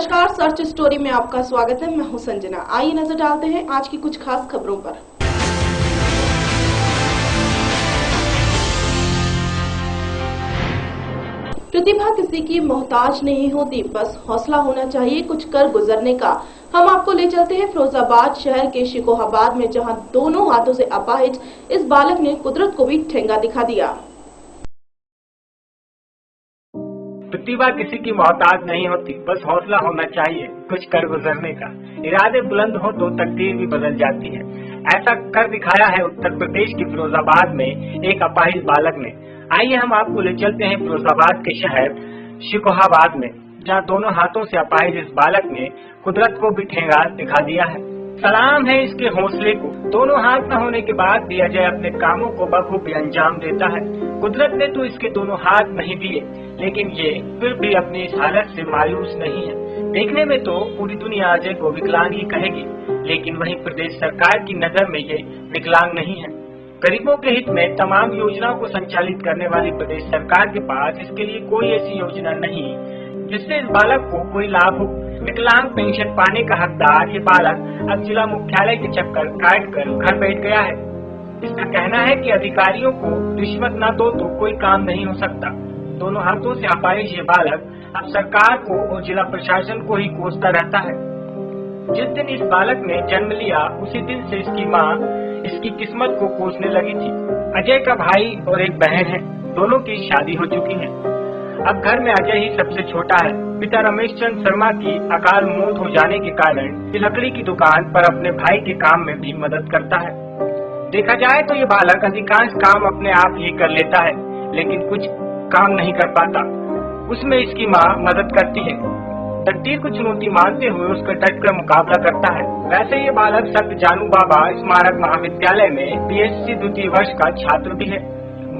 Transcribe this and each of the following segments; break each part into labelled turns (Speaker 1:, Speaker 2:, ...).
Speaker 1: नमस्कार, search story में आपका स्वागत है। मैं हूं संजना। आइए नजर डालते हैं आज की कुछ खास खबरों पर। प्रतिभा किसी की मोहताज नहीं होती, बस हौसला होना चाहिए कुछ कर गुजरने का। हम आपको ले चलते हैं फिरोजाबाद शहर के शिकोहाबाद में, जहां दोनों हाथों से अपाहिज इस बालक ने कुदरत को भी ठेंगा दिखा दिया।
Speaker 2: प्रतिभा किसी की मोहताज नहीं होती, बस हौसला होना चाहिए कुछ कर गुजरने का। इरादे बुलंद हो तो तकदीर भी बदल जाती है। ऐसा कर दिखाया है उत्तर प्रदेश के फिरोजाबाद में एक अपाहिज बालक ने। आइए हम आपको ले चलते हैं फिरोजाबाद के शहर शिकोहाबाद में, जहां दोनों हाथों से अपाहिज इस बालक ने कुदरत को भी ठेंगा दिखा दिया है। सलाम है इसके हौसले को। दोनों हाथ न होने के बाद भी अजय अपने कामों को बखूबी अंजाम देता है। कुदरत ने तो इसके दोनों हाथ नहीं दिए, लेकिन ये फिर भी अपनी इस हालत से मायूस नहीं है। देखने में तो पूरी दुनिया अजय को विकलांग ही कहेगी, लेकिन वहीं प्रदेश सरकार की नजर में ये विकलांग नहीं है। गरीबों के हित में तमाम योजनाओं को संचालित करने वाली प्रदेश सरकार के पास इसके लिए कोई ऐसी योजना नहीं जिससे इस बालक को कोई लाभ हो। विकलांग पेंशन पाने का हकदार ये बालक अब जिला मुख्यालय के चक्कर काट कर घर बैठ गया है। इसका कहना है कि अधिकारियों को रिश्वत न दो तो कोई काम नहीं हो सकता। दोनों हाथों से अपाहिज ये बालक अब सरकार को और जिला प्रशासन को ही कोसता रहता है। जिस दिन इस बालक ने जन्म लिया उसी दिन से इसकी माँ इसकी किस्मत को कोसने लगी थी। अजय का भाई और एक बहन है, दोनों की शादी हो चुकी है। अब घर में अजय ही सबसे छोटा है। पिता रमेश चंद्र शर्मा की अकाल मौत हो जाने के कारण लकड़ी की दुकान पर अपने भाई के काम में भी मदद करता है। देखा जाए तो ये बालक अधिकांश काम अपने आप ही कर लेता है, लेकिन कुछ काम नहीं कर पाता। उसमें इसकी माँ मदद करती है। तकदीर को चुनौती मानते हुए उसका डट कर मुकाबला करता है। वैसे ये बालक सत्य जानू बाबा स्मारक महाविद्यालय में बीएससी द्वितीय वर्ष का छात्र भी है।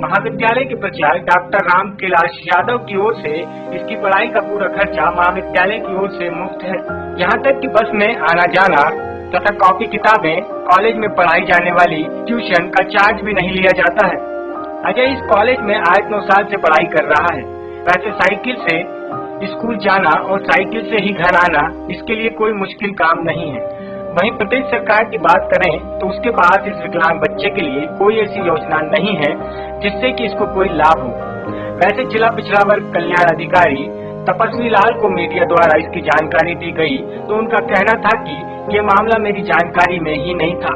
Speaker 2: महाविद्यालय के प्राचार्य डॉक्टर राम कैलाश यादव की ओर से इसकी पढ़ाई का पूरा खर्चा महाविद्यालय की ओर से मुफ्त है। यहाँ तक कि बस में आना जाना तथा कॉपी किताबें, कॉलेज में पढ़ाई जाने वाली ट्यूशन का चार्ज भी नहीं लिया जाता है। अजय इस कॉलेज में 8-9 साल से पढ़ाई कर रहा है। वैसे साइकिल से स्कूल जाना और साइकिल से ही घर आना इसके लिए कोई मुश्किल काम नहीं है। वहीं प्रदेश सरकार की बात करें तो उसके पास इस विकलांग बच्चे के लिए कोई ऐसी योजना नहीं है जिससे कि इसको कोई लाभ हो। वैसे जिला पिछड़ा वर्ग कल्याण अधिकारी तपस्वी लाल को मीडिया द्वारा इसकी जानकारी दी गई तो उनका कहना था कि ये मामला मेरी जानकारी में ही नहीं था,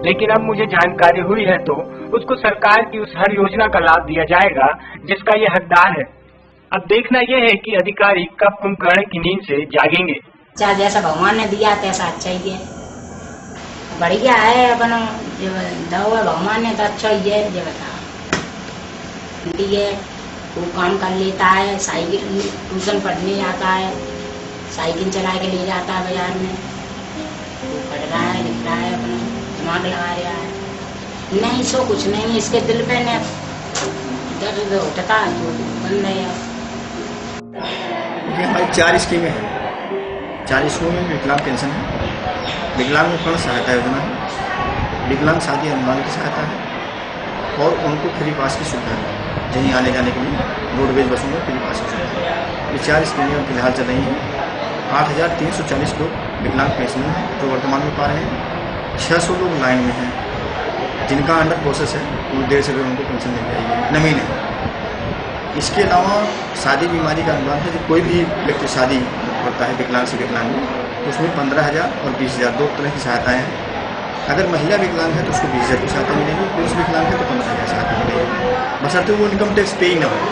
Speaker 2: लेकिन अब मुझे जानकारी हुई है तो उसको सरकार की उस हर योजना का लाभ दिया जाएगा जिसका ये हकदार है। अब देखना यह है कि अधिकारी कब कुंभकर्ण की नींद से जागेंगे।
Speaker 3: जैसा भगवान ने दिया तैसा अच्छा ही है, बढ़िया है। अपन दवा भगवान ने तो अच्छा ही है। जो बता वो काम कर लेता है, साइकिल ट्यूशन पढ़ने जाता है, साइकिल चला के ले जाता है बाजार में। वो पढ़ रहा है, लिख रहा है, अपना दिमाग लगा रहा है। नहीं सो कुछ नहीं, इसके दिल पे ने दर्द उठता है तो बंद है।
Speaker 4: हमारी 4 स्कीमें हैं। 4 स्कीमों में विकलांग पेंशन है, विकलांग मुखंड सहायता योजना है, विकलांग शादी अनुदान की सहायता है और उनको फ्री पास की सुविधा है। कहीं आने जाने के लिए रोडवेज बसों में फ्री पास की सुविधा है। ये 4 स्कीमें फिलहाल चल रही हैं। 8,340 लोग विकलांग पेंशन हैं जो वर्तमान में पा रहे हैं। 600 लोग लाइन में हैं जिनका अंडर प्रोसेस है, वो 1.5 रुपये उनको पेंशन मिल जाएगी नवीन है। इसके अलावा शादी बीमारी का अनुदान है। जो कोई भी व्यक्ति शादी करता है विकलांग से विकलांग में तो उसमें 15,000 और 20,000 दो तरह की सहायताएँ हैं। अगर महिला विकलांग है तो उसको 20,000 की सहायता मिलेगी, पुरुष विकलांग है तो 15,000 सहायता मिलेगी, बशर्ते वो इनकम टैक्स पे ही न हो।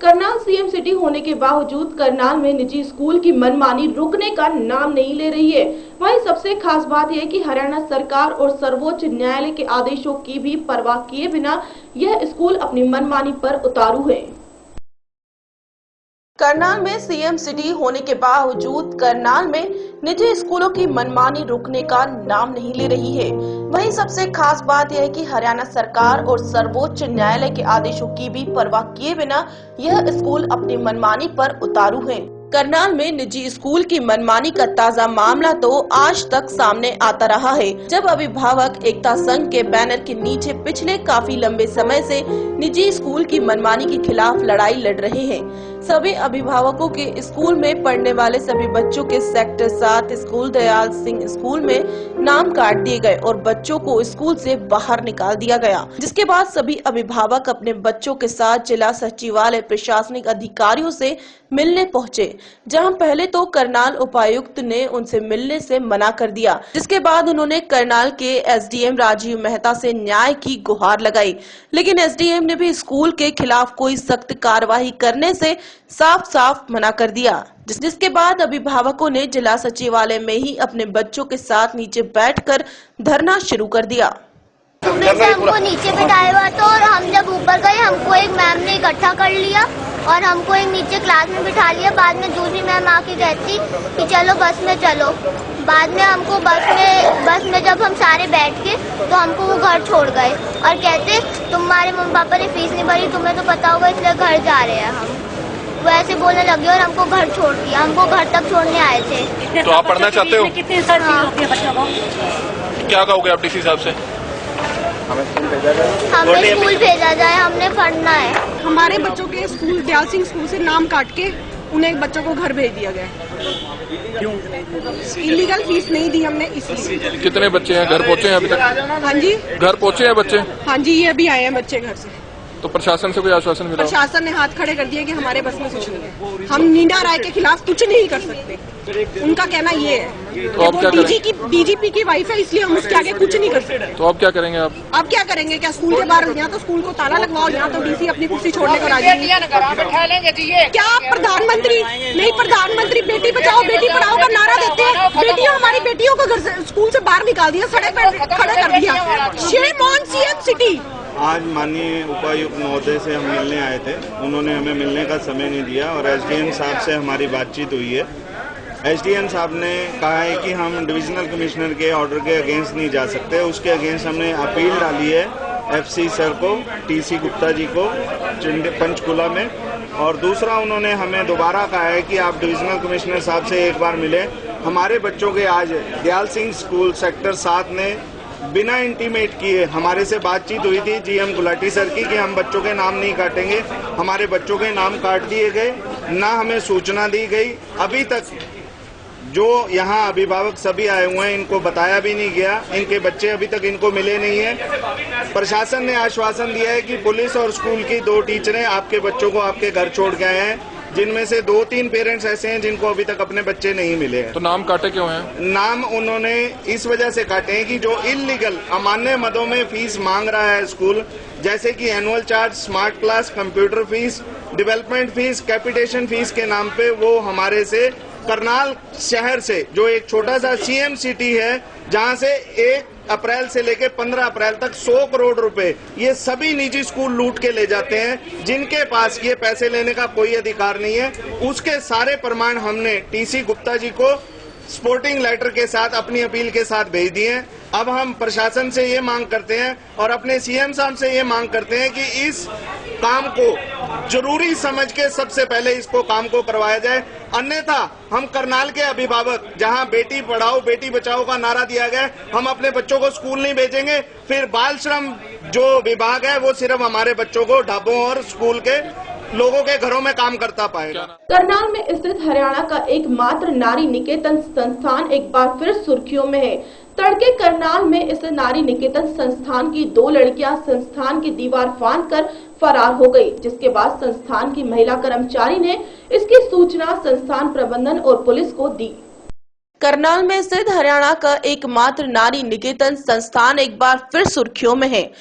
Speaker 1: करनाल सीएम सिटी होने के बावजूद करनाल में निजी स्कूल की मनमानी रुकने का नाम नहीं ले रही है। वहीं सबसे खास बात यह कि हरियाणा सरकार और सर्वोच्च न्यायालय के आदेशों की भी परवाह किए बिना यह स्कूल अपनी मनमानी पर उतारू है। करनाल में सीएम सिटी होने के बावजूद करनाल में निजी स्कूलों की मनमानी रुकने का नाम नहीं ले रही है। वहीं सबसे खास बात यह है कि हरियाणा सरकार और सर्वोच्च न्यायालय के आदेशों की भी परवाह किए बिना यह स्कूल अपनी मनमानी पर उतारू है। करनाल में निजी स्कूल की मनमानी का ताजा मामला तो आज तक सामने आता रहा है, जब अभिभावक एकता संघ के बैनर के नीचे पिछले काफी लंबे समय से निजी स्कूल की मनमानी के खिलाफ लड़ाई लड़ रहे हैं। सभी अभिभावकों के स्कूल में पढ़ने वाले सभी बच्चों के sector 7 school Dayal Singh school में नाम काट दिए गए और बच्चों को स्कूल से बाहर निकाल दिया गया, जिसके बाद सभी अभिभावक अपने बच्चों के साथ जिला सचिवालय प्रशासनिक अधिकारियों से मिलने पहुंचे, जहां पहले तो करनाल उपायुक्त ने उनसे मिलने से मना कर दिया, जिसके बाद उन्होंने करनाल के एसडीएम राजीव मेहता से न्याय की गुहार लगाई, लेकिन एसडीएम ने भी स्कूल के खिलाफ कोई सख्त कार्रवाई करने से साफ साफ मना कर दिया, जिसके बाद अभिभावकों ने जिला सचिवालय में ही अपने बच्चों के साथ नीचे बैठकर धरना शुरू कर दिया।
Speaker 5: सुबह से हमको नीचे बिठाया हुआ था और हम जब ऊपर गए हमको एक मैम ने इकट्ठा कर लिया और हमको एक नीचे क्लास में बिठा लिया। बाद में दूसरी मैम आके कहती कि चलो बस में चलो। बाद में हमको बस में जब हम सारे बैठ के तो हमको वो घर छोड़ गए और कहते तुम्हारे मम्मी पापा ने फीस नहीं भरी, तुम्हें तो पता होगा इसलिए घर जा रहे हैं हम। वो ऐसे बोलने लगे और हमको घर छोड़ दिया। हमको घर तक छोड़ने आए थे।
Speaker 6: तो आप पढ़ना चाहते हो?
Speaker 5: कितने साल की होती है बच्चों को?
Speaker 6: क्या कहोगे आप डीसी साहब से?
Speaker 5: हमें स्कूल भेजा जाए, हमने पढ़ना है।
Speaker 7: हमारे बच्चों के स्कूल दयाल सिंह स्कूल से नाम काट के उन्हें बच्चों को घर भेज दिया गया। क्यों? इलीगल फीस नहीं दी हमने, इसलिए।
Speaker 6: कितने बच्चे हैं? घर पहुँचे हैं अभी तक?
Speaker 7: हाँ जी,
Speaker 6: घर पहुँचे हैं बच्चे?
Speaker 7: हाँ जी, ये अभी आए हैं बच्चे घर से।
Speaker 6: तो प्रशासन से कोई आश्वासन मिला?
Speaker 7: प्रशासन ने हाथ खड़े कर दिए कि हमारे बस में कुछ नहीं है, हम नीना राय के खिलाफ कुछ नहीं कर सकते। उनका कहना ये है
Speaker 6: तो आप क्या करेंगे?
Speaker 7: डीजीपी की वाइफ है, इसलिए हम उसके आगे कुछ नहीं कर सकते।
Speaker 6: तो आप क्या करेंगे? आप
Speaker 7: क्या करेंगे? क्या स्कूल के बाहर यहाँ तो स्कूल को ताला लगवाओ, यहाँ तो डीसी अपनी कुर्सी छोड़ने को राजी नहीं। क्या प्रधानमंत्री नहीं, प्रधानमंत्री बेटी बचाओ बेटी पढ़ाओ का नारा देते हैं, बेटियों हमारी बेटियों को घर से स्कूल से बाहर निकाल दिया, सड़क पर खड़ा कर दिया। Shame on CM city.
Speaker 8: आज माननीय उपायुक्त महोदय से हम मिलने आए थे, उन्होंने हमें मिलने का समय नहीं दिया और एसडीएम साहब से हमारी बातचीत हुई है। एसडीएम साहब ने कहा है कि हम डिविजनल कमिश्नर के ऑर्डर के अगेंस्ट नहीं जा सकते, उसके अगेंस्ट हमने अपील डाली है एफसी सर को, टीसी गुप्ता जी को पंचकुला में। और दूसरा उन्होंने हमें दोबारा कहा है कि आप डिविजनल कमिश्नर साहब से एक बार मिले। हमारे बच्चों के आज दयाल सिंह स्कूल सेक्टर 7 ने बिना इंटीमेट किए हमारे से बातचीत हुई थी जीएम गुलाटी सर की कि हम बच्चों के नाम नहीं काटेंगे। हमारे बच्चों के नाम काट दिए गए, ना हमें सूचना दी गई। अभी तक जो यहाँ अभिभावक सभी आए हुए हैं इनको बताया भी नहीं गया, इनके बच्चे अभी तक इनको मिले नहीं है। प्रशासन ने आश्वासन दिया है कि पुलिस और स्कूल की 2 टीचरें आपके बच्चों को आपके घर छोड़ गए हैं, जिनमें से 2-3 पेरेंट्स ऐसे हैं जिनको अभी तक अपने बच्चे नहीं मिले हैं।
Speaker 6: तो नाम काटे क्यों हैं?
Speaker 8: नाम उन्होंने इस वजह से काटे हैं कि जो इलीगल अमान्य मदों में फीस मांग रहा है स्कूल, जैसे कि annual charge, smart class, computer fees, development fees, capitation fees के नाम पे वो हमारे से करनाल शहर से, जो एक छोटा सा सीएम सिटी है जहां से 1 अप्रैल से लेकर 15 अप्रैल तक 100 करोड़ रुपए ये सभी निजी स्कूल लूट के ले जाते हैं, जिनके पास ये पैसे लेने का कोई अधिकार नहीं है। उसके सारे प्रमाण हमने टीसी गुप्ता जी को स्पोर्टिंग लेटर के साथ अपनी अपील के साथ भेज दिए हैं। अब हम प्रशासन से ये मांग करते हैं और अपने सीएम साहब से ये मांग करते हैं कि इस काम को जरूरी समझ के सबसे पहले इसको काम को करवाया जाए, अन्यथा हम करनाल के अभिभावक जहां बेटी पढ़ाओ बेटी बचाओ का नारा दिया गया, हम अपने बच्चों को स्कूल नहीं भेजेंगे। फिर बाल श्रम जो विभाग है वो सिर्फ हमारे बच्चों को ढाबों और स्कूल के लोगों के घरों में काम करता पाएगा।
Speaker 1: करनाल में स्थित हरियाणा का एकमात्र नारी निकेतन संस्थान एक बार फिर सुर्खियों में है। तड़के करनाल में स्थित नारी निकेतन संस्थान की 2 लड़कियां संस्थान की दीवार फांदकर फरार हो गई, जिसके बाद संस्थान की महिला कर्मचारी ने इसकी सूचना संस्थान प्रबंधन और पुलिस को दी। करनाल में स्थित हरियाणा का एकमात्र नारी निकेतन संस्थान एक बार फिर सुर्खियों में है।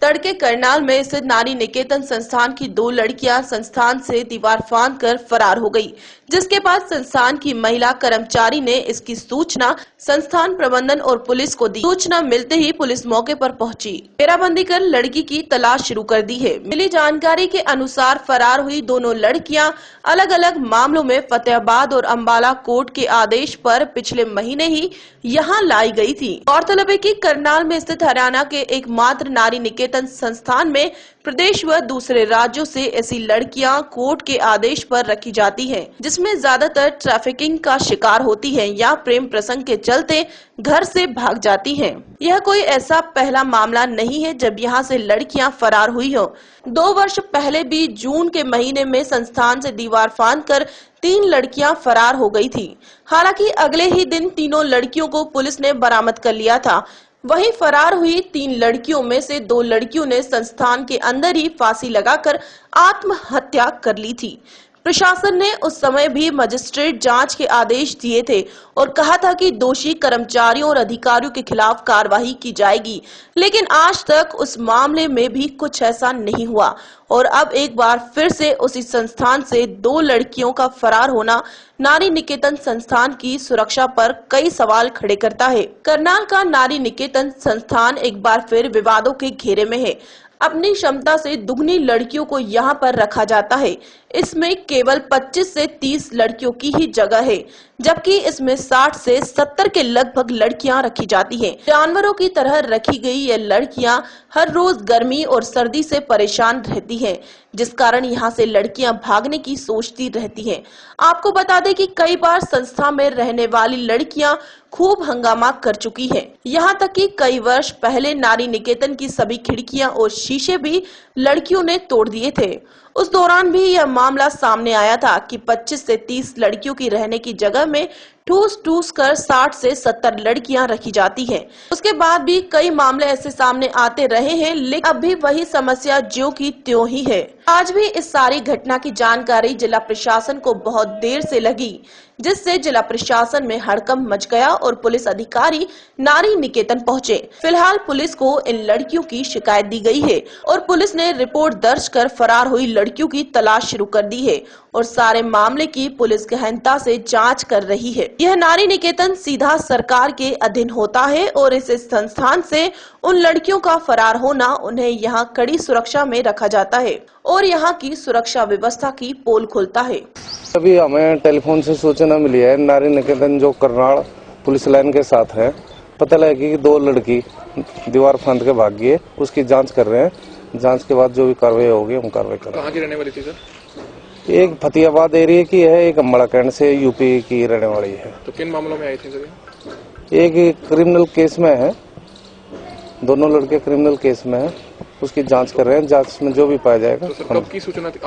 Speaker 1: तड़के करनाल में स्थित नारी निकेतन संस्थान की 2 लड़कियां संस्थान से दीवार फांदकर फरार हो गई, जिसके बाद संस्थान की महिला कर्मचारी ने इसकी सूचना संस्थान प्रबंधन और पुलिस को दी। सूचना मिलते ही पुलिस मौके पर पहुंची, घेराबंदी कर लड़की की तलाश शुरू कर दी है। मिली जानकारी के अनुसार फरार हुई दोनों लड़कियां अलग अलग मामलों में फतेहाबाद और अंबाला कोर्ट के आदेश पर पिछले महीने ही यहां लाई गई थी। गौरतलब है कि करनाल में स्थित हरियाणा के एकमात्र नारी निकेतन निकेतन संस्थान में प्रदेश व दूसरे राज्यों से ऐसी लड़कियां कोर्ट के आदेश पर रखी जाती हैं, जिसमें ज्यादातर ट्रैफिकिंग का शिकार होती हैं या प्रेम प्रसंग के चलते घर से भाग जाती हैं। यह कोई ऐसा पहला मामला नहीं है जब यहां से लड़कियां फरार हुई हो। 2 वर्ष पहले भी जून के महीने में संस्थान से दीवार फांदकर 3 लड़कियां फरार हो गई थी। हालांकि अगले ही दिन तीनों लड़कियों को पुलिस ने बरामद कर लिया था। वहीं फरार हुई 3 लड़कियों में से 2 लड़कियों ने संस्थान के अंदर ही फांसी लगाकर आत्महत्या कर ली थी। प्रशासन ने उस समय भी मजिस्ट्रेट जांच के आदेश दिए थे और कहा था कि दोषी कर्मचारियों और अधिकारियों के खिलाफ कार्रवाई की जाएगी, लेकिन आज तक उस मामले में भी कुछ ऐसा नहीं हुआ और अब एक बार फिर से उसी संस्थान से 2 लड़कियों का फरार होना नारी निकेतन संस्थान की सुरक्षा पर कई सवाल खड़े करता है। करनाल का नारी निकेतन संस्थान एक बार फिर विवादों के घेरे में है। अपनी क्षमता से दुगनी लड़कियों को यहाँ पर रखा जाता है। इसमें केवल 25 से 30 लड़कियों की ही जगह है, जबकि इसमें 60 से 70 के लगभग लड़कियां रखी जाती हैं। जानवरों की तरह रखी गई ये लड़कियां हर रोज गर्मी और सर्दी से परेशान रहती हैं, जिस कारण यहाँ से लड़कियां भागने की सोचती रहती हैं। आपको बता दें कि कई बार संस्था में रहने वाली लड़कियां खूब हंगामा कर चुकी हैं। यहाँ तक कि कई वर्ष पहले नारी निकेतन की सभी खिड़कियां और शीशे भी लड़कियों ने तोड़ दिए थे। उस दौरान भी यह मामला सामने आया था कि 25 से 30 लड़कियों की रहने की जगह में ठूस कर 60 से 70 लड़कियां रखी जाती हैं। उसके बाद भी कई मामले ऐसे सामने आते रहे हैं, लेकिन अब भी वही समस्या ज्यों की त्यों ही है। आज भी इस सारी घटना की जानकारी जिला प्रशासन को बहुत देर से लगी, जिससे जिला प्रशासन में हड़कंप मच गया और पुलिस अधिकारी नारी निकेतन पहुंचे। फिलहाल पुलिस को इन लड़कियों की शिकायत दी गई है और पुलिस ने रिपोर्ट दर्ज कर फरार हुई लड़कियों की तलाश शुरू कर दी है और सारे मामले की पुलिस गहनता से जांच कर रही है। यह नारी निकेतन सीधा सरकार के अधीन होता है और इस संस्थान से उन लड़कियों का फरार होना उन्हें यहाँ कड़ी सुरक्षा में रखा जाता है और यहाँ की सुरक्षा व्यवस्था की पोल खुलता है।
Speaker 9: अभी हमें टेलीफोन से सूचना मिली है, नारी निकेतन जो करनाल पुलिस लाइन के साथ है, पता लगा कि 2 लड़की दीवार फांद के भाग गई है। उसकी जांच कर रहे हैं। जांच के बाद जो भी कार्रवाई होगी हम कार्रवाई करेंगे।
Speaker 6: कहाँ की रहने वाली थी सर?
Speaker 9: एक फतेहाबाद एरिया की है, एक अम्बड़ाकैंड से यूपी की रहने वाली है।
Speaker 6: तो किन मामलों में आई थी सर?
Speaker 9: एक क्रिमिनल केस में है, दोनों लड़के क्रिमिनल केस में है। उसकी जांच कर रहे हैं। जांच में जो भी पाया जाएगा।
Speaker 6: तो सर कब की सूचना थी?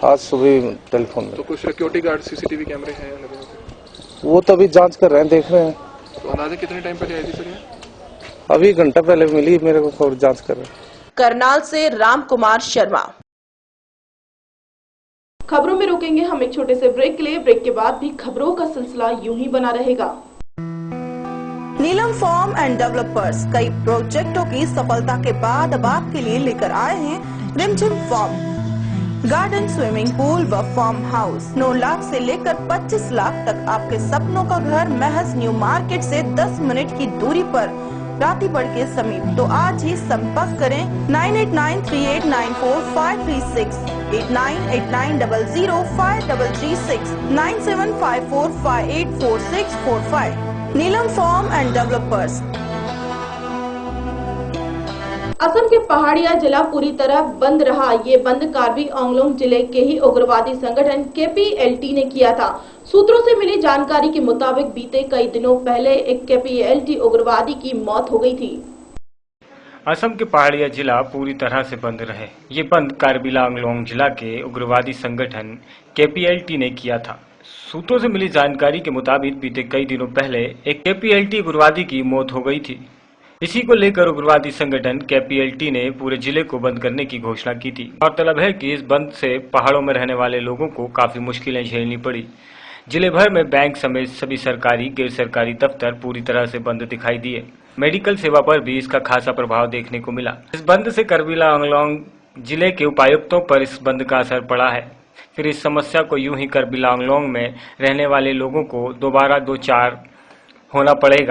Speaker 9: आज सुबह टेलीफोन में।
Speaker 6: तो कुछ सिक्योरिटी गार्ड सीसीटीवी कैमरे हैं?
Speaker 9: वो तो अभी जांच कर रहे हैं, देख रहे हैं।
Speaker 6: तो अंदाजे कितने टाइम पहले आई थी सर?
Speaker 9: अभी घंटा पहले मिली मेरे को खबर, जांच कर रहे हैं।
Speaker 1: करनाल से राम कुमार शर्मा। खबरों में रोकेंगे हम एक छोटे से ब्रेक के लिए। ब्रेक के बाद भी खबरों का सिलसिला यूं ही बना रहेगा। नीलम फॉर्म एंड डेवलपर्स कई प्रोजेक्टों की सफलता के बाद अब आपके लिए लेकर आए हैं रिमझिम फॉर्म, गार्डन, स्विमिंग पूल व फार्म हाउस। 9 लाख से लेकर 25 लाख तक आपके सपनों का घर महज न्यू मार्केट से 10 मिनट की दूरी पर रातीबड़ के समीप। तो आज ही संपर्क करें 9893894536, 8989005336, 9754584645। नीलम फॉर्म एंड डेवलपर्स। असम के पहाड़िया जिला पूरी तरह बंद रहा। ये बंद कार्बी आंगलोंग जिले के ही उग्रवादी संगठन KPLT ने किया था। सूत्रों से मिली जानकारी के मुताबिक बीते कई दिनों पहले एक KPLT उग्रवादी की मौत हो गई थी।
Speaker 2: असम के पहाड़िया जिला पूरी तरह से बंद रहे। ये बंद कार्बी आंगलोंग जिला के उग्रवादी संगठन KPLT ने किया था। सूत्रों से मिली जानकारी के मुताबिक बीते कई दिनों पहले एक KPLT उग्रवादी की मौत हो गई थी। इसी को लेकर उग्रवादी संगठन KPLT ने पूरे जिले को बंद करने की घोषणा की थी। गौरतलब है कि इस बंद से पहाड़ों में रहने वाले लोगों को काफी मुश्किलें झेलनी पड़ी। जिले भर में बैंक समेत सभी सरकारी गैर सरकारी दफ्तर पूरी तरह से बंद दिखाई दिए। मेडिकल सेवा पर भी इसका खासा प्रभाव देखने को मिला। इस बंद से कार्बी आंगलोंग जिले के उपायुक्तों पर इस बंद का असर पड़ा है। फिर इस समस्या को यूं ही कार्बी आंगलोंग में रहने वाले लोगों को दोबारा 2-4 होना पड़ेगा।